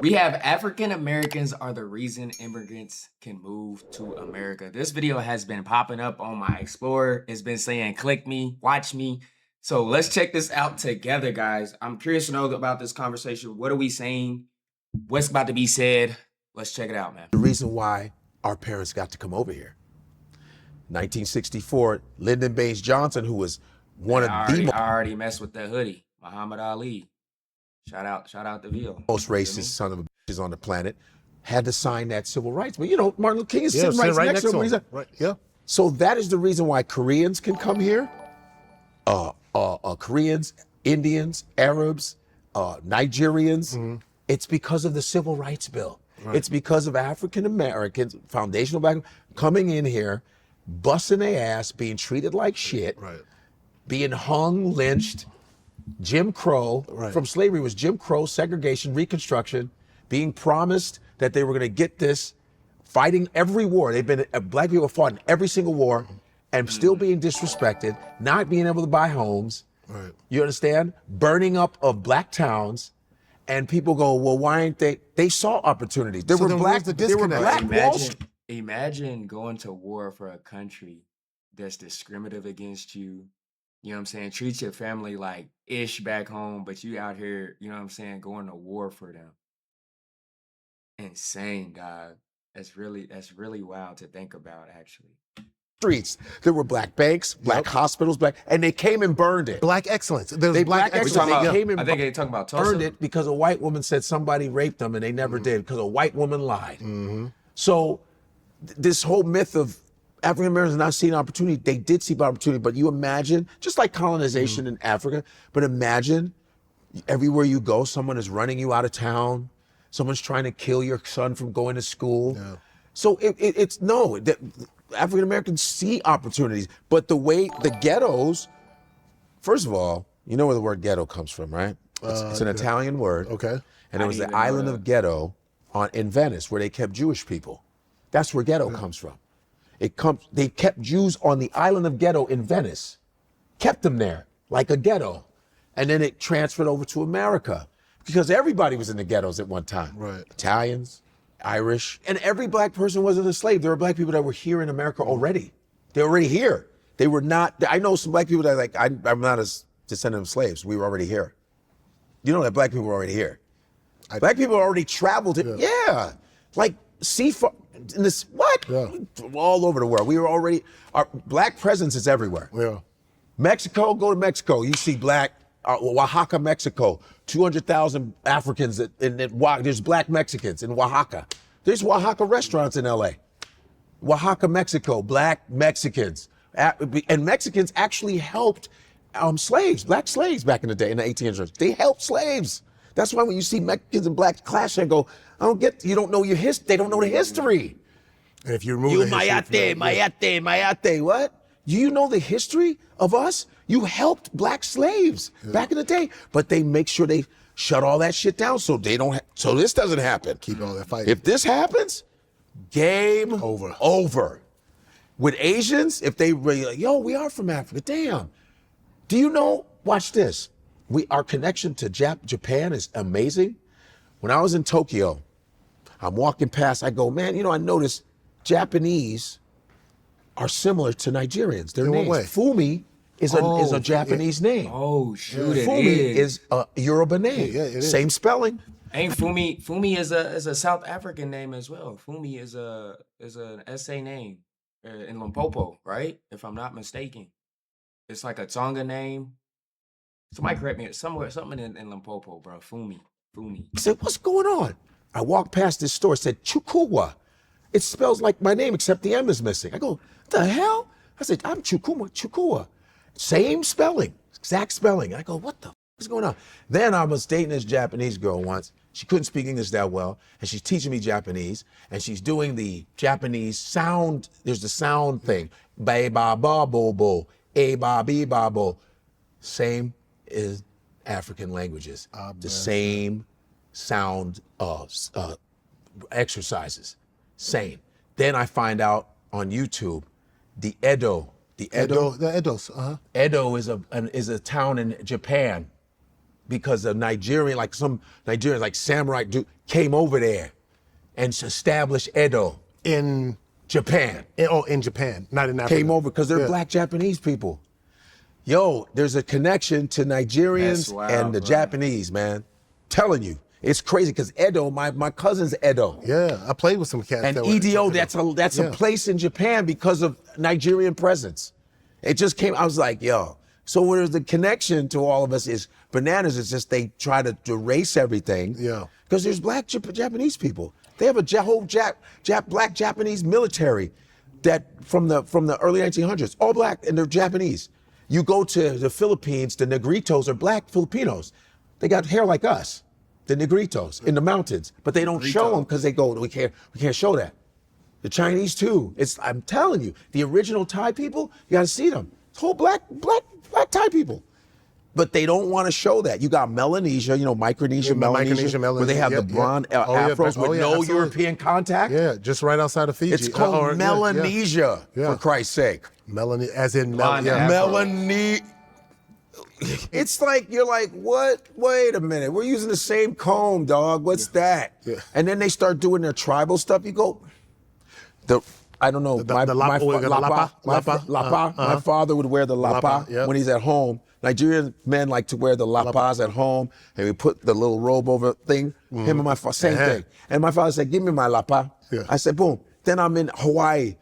We have African Americans are the reason immigrants can move to America. This video has been popping up on my Explorer. It's been saying, click me, watch me. So let's check this out together, guys. I'm curious to know about this conversation. What are we saying? What's about to be said? Let's check it out, man. The reason why our parents got to come over here. 1964, Lyndon Baines Johnson, who was one of the I already messed with that hoodie. Muhammad Ali. Shout out the Ville. most racist son of a bitches on the planet, had to sign that civil rights. But you know, Martin Luther King is sitting right next to him. Right. Yeah. So that is the reason why Koreans can come here. Koreans, Indians, Arabs, Nigerians. It's because of the Civil Rights Bill. Right. It's because of African Americans, foundational background, coming in here, busting their ass, being treated like shit, being hung, lynched. Jim Crow, from slavery was Jim Crow, segregation, Reconstruction, being promised that they were going to get this, fighting every war. They've been, black people have fought in every single war and still being disrespected, not being able to buy homes. You understand? Burning up of black towns. And people go, well, why ain't they? They saw opportunities. There were black walls. Imagine going to war for a country that's discriminative against you. You know what I'm saying? Treat your family like ish back home, but you out here, you know what I'm saying, going to war for them. Insane, dog. That's really wild to think about, actually. Streets. There were black banks, black hospitals, and they came and burned it. Black excellence. There's black excellence. I think they talking about Tulsa. Burned it because a white woman said somebody raped them and they never did because a white woman lied. So this whole myth of African Americans not seeing opportunity, they did see opportunity, but you imagine, just like colonization in Africa, but imagine everywhere you go, someone is running you out of town, someone's trying to kill your son from going to school. So it's African Americans see opportunities, but the way the ghettos, first of all, you know where the word ghetto comes from, right? It's an Italian word. And it was the island of Ghetto in Venice where they kept Jewish people. That's where ghetto comes from. They kept Jews on the island of Ghetto in Venice, kept them there like a ghetto. And then it transferred over to America because everybody was in the ghettos at one time. Italians, Irish, and every black person wasn't a slave. There were black people that were here in America already. They were already here. They were not, I know some black people that are like, I'm not a descendant of slaves. We were already here. You know that black people were already here. Black people already traveled it. Like in this, what? All over the world. We were already, our black presence is everywhere. Mexico, go to Mexico. You see black, Oaxaca, Mexico, 200,000 Africans, there's black Mexicans in Oaxaca. There's Oaxaca restaurants in LA. Oaxaca, Mexico, black Mexicans. And Mexicans actually helped slaves, black slaves back in the day, in the 1800s. They helped slaves. That's why when you see Mexicans and blacks clash and go, you don't know your history. They don't know the history. And if you remove Mayate, what? Do you know the history of us? You helped black slaves back in the day, but they make sure they shut all that shit down so they don't. So this doesn't happen. Keep all that fighting. If this happens, game over. With Asians, if they really like, yo, we are from Africa. Damn. Do you know? Watch this. Our connection to Japan is amazing. When I was in Tokyo, I'm walking past. I go, man. I noticed Japanese are similar to Nigerians. Their names. Fumi is a Japanese name. Oh, shoot, Fumi is a Yoruba name. Same spelling. Ain't Fumi is a South African name as well. Fumi is an SA name in Limpopo, right? If I'm not mistaken. It's like a Tonga name. Somebody correct me. Something in Limpopo, bro. Fumi. I said, what's going on? I walked past this store. It said Chukuwa. It spells like my name, except the M is missing. I go, what the hell? I said, I'm Chukua. Same spelling, exact spelling. I go, what the is going on? Then I was dating this Japanese girl once. She couldn't speak English that well, and she's teaching me Japanese, and she's doing the Japanese sound. There's the sound thing. Ba ba ba bo bo, a ba be ba bo. Same as African languages. The same sound exercises. Same. Then I find out on YouTube, the Edo The Edos. Edo is a town in Japan. because a Nigerian, like some Nigerians, like samurai dude, came over there and established Edo In Japan. in Japan, not in Africa. Came over because they're black Japanese people. Yo, there's a connection to Nigerians That's wild, and the bro. Japanese, man. Telling you, it's crazy because Edo, my cousin's Edo. Yeah, I played with some cats. And that were- EDO, that's a place in Japan because of Nigerian presence. It just came, I was like, yo. So where's the connection to all of us is bananas. It's just they try to erase everything. Yeah. Because there's black Japanese people. They have a whole black Japanese military that from the early 1900s, all black, and they're Japanese. You go to the Philippines, the Negritos are black Filipinos. They got hair like us, the Negritos in the mountains, but they don't show them because they go, we can't show that. The Chinese too. I'm telling you, the original Thai people, you gotta see them. It's whole black Thai people. But they don't want to show that. You got Melanesia, Micronesia, Melanesia, where they have the blonde afros with no absolutely. European contact. Yeah, just right outside of Fiji. It's called Melanesia, for Christ's sake. Melanesia, as in Blonde yeah. afro. Melanesia. It's like, you're like, what? Wait a minute. We're using the same comb, dog. What's that? Yeah. And then they start doing their tribal stuff. You go, I don't know. My father would wear the lapa Lapa, yep. when he's at home. Nigerian men like to wear the lapas at home, and we put the little robe over thing. Him and my father, same thing. And my father said, give me my lapa. Yeah. I said, boom. Then I'm in Hawaii.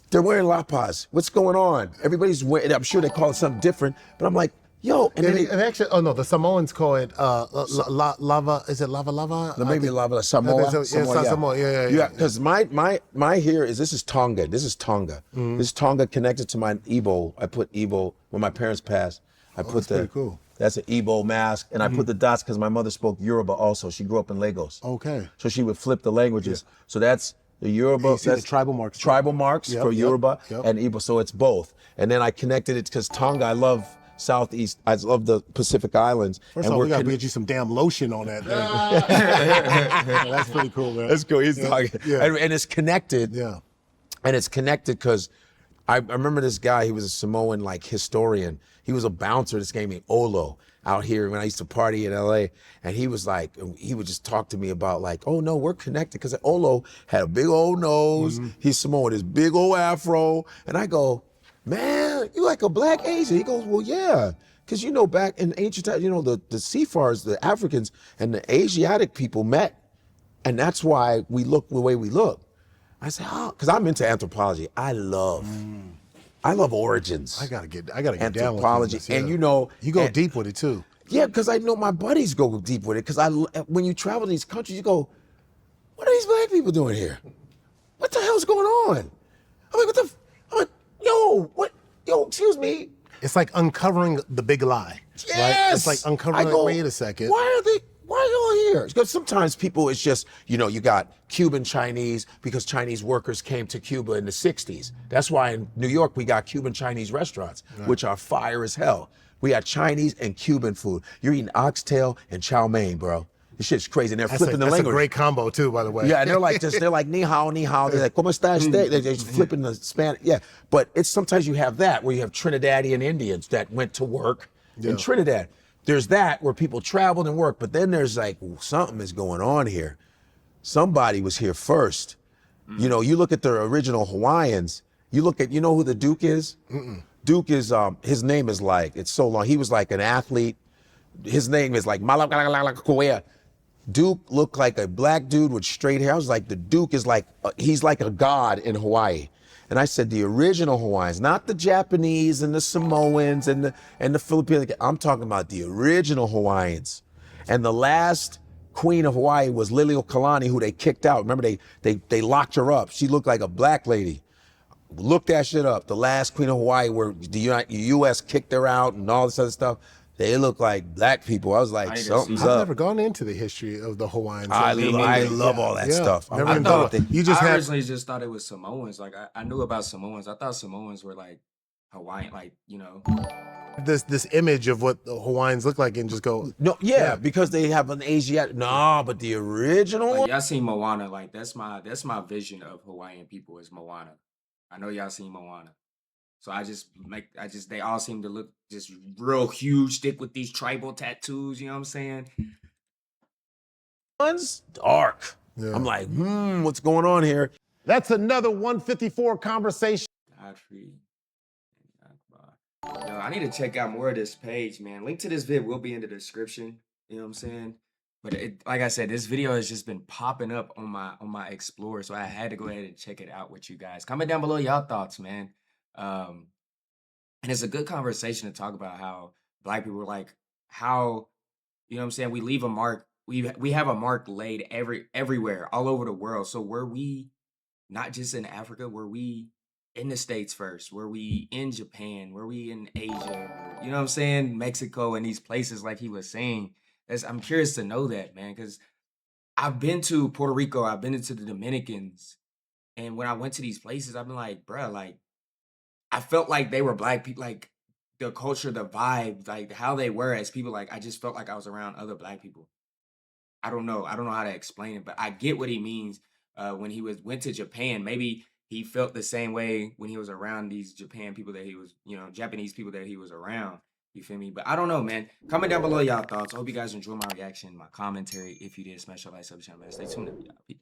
They're wearing lapas. What's going on? Everybody's wearing, I'm sure they call it something different, but I'm like, yo. And then And actually, the Samoans call it lava. Is it lava? maybe lava, Samoa. Samoa. Yeah. Because my here is, this is Tonga. This is Tonga. This is Tonga connected to my Igbo. I put Igbo when my parents passed. I put that's pretty cool. That's an Igbo mask, and I put the dots because my mother spoke Yoruba also. She grew up in Lagos. Okay. So she would flip the languages. So that's the Yoruba. You see the that's tribal marks. Tribal marks for Yoruba and Igbo. So it's both. And then I connected it because Tonga, I love Southeast. I love the Pacific Islands. First and of all, we got to get you some damn lotion on that thing. That's pretty cool, man. That's cool. He's talking. Yeah. And it's connected. Yeah. And it's connected because I remember this guy, he was a Samoan historian. He was a bouncer, this guy named Olo, out here when I used to party in LA. And he was like, he would just talk to me about like, oh no, we're connected. Because Olo had a big old nose. He's Samoan, this big old afro. And I go, man, you like a black Asian? He goes, well, yeah. Because back in ancient times, the seafarers, the Africans and the Asiatic people met. And that's why we look the way we look. I said, oh, because I'm into anthropology. I love origins. I gotta get down with anthropology, this, yeah. and you go deep with it too. Yeah, because I know my buddies go deep with it. Because when you travel to these countries, you go, what are these black people doing here? What the hell's going on? I'm like, excuse me. It's like uncovering the big lie. Yes. Right? It's like uncovering. Wait a second. Why are y'all here? Because sometimes people, it's just, you got Cuban Chinese because Chinese workers came to Cuba in the 60s. That's why in New York, we got Cuban Chinese restaurants, which are fire as hell. We got Chinese and Cuban food. You're eating oxtail and chow mein, bro. This shit's crazy. And they're flipping the language. That's a great combo too, by the way. Yeah, and they're like, ni hao, ni hao. They're like, ¿cómo estás? They're just flipping the Spanish. Yeah, but it's sometimes you have that where you have Trinidadian Indians that went to work in Trinidad. There's that where people traveled and worked, but then there's like, something is going on here. Somebody was here first. You look at the original Hawaiians, you look at, who the Duke is? Duke is, his name is like, it's so long. He was like an athlete. His name is like Malakalakoea. Duke looked like a black dude with straight hair. I was like, the Duke is like, he's like a god in Hawaii. And I said, the original Hawaiians, not the Japanese and the Samoans and the Filipinos. I'm talking about the original Hawaiians. And the last queen of Hawaii was Liliuokalani, who they kicked out. Remember, they locked her up. She looked like a black lady. Look that shit up. The last queen of Hawaii, where the U.S. kicked her out and all this other stuff. They look like black people. I was like, something's I've up. never gone into the history of the Hawaiians. I love all that stuff. Never I even thought thought. I originally just thought it was Samoans. Like I knew about Samoans. I thought Samoans were like Hawaiian, like this image of what the Hawaiians look like and just go. No, because they have an Asiatic. No, but the original. Like, y'all seen Moana? Like that's my vision of Hawaiian people is Moana. I know y'all seen Moana. So they all seem to look just real huge, stick with these tribal tattoos. You know what I'm saying? One's dark. Yeah. I'm like, what's going on here? That's another 154 conversation. Godfrey. Yo, I need to check out more of this page, man. Link to this vid will be in the description. You know what I'm saying? But like I said, this video has just been popping up on my Explore, so I had to go ahead and check it out with you guys. Comment down below y'all thoughts, man. And it's a good conversation to talk about how Black people like how, you know what I'm saying, we leave a mark. We have a mark laid everywhere, all over the world. So were we not just in Africa? Were we in the States first? Were we in Japan? Were we in Asia? You know what I'm saying? Mexico and these places, like he was saying. I'm curious to know that, man, because I've been to Puerto Rico, I've been into the Dominicans, and when I went to these places, I've been like, bruh, like I felt like they were Black people, like the culture, the vibe, like how they were as people. Like I just felt like I was around other Black people. I don't know. I don't know how to explain it, but I get what he means when he went to Japan. Maybe he felt the same way when he was around these Japan people that he was, you know, Japanese people that he was around. You feel me? But I don't know, man. Comment down below y'all thoughts. I hope you guys enjoy my reaction, my commentary. If you did, smash that like, sub, channel, man. Stay tuned, y'all. Peace.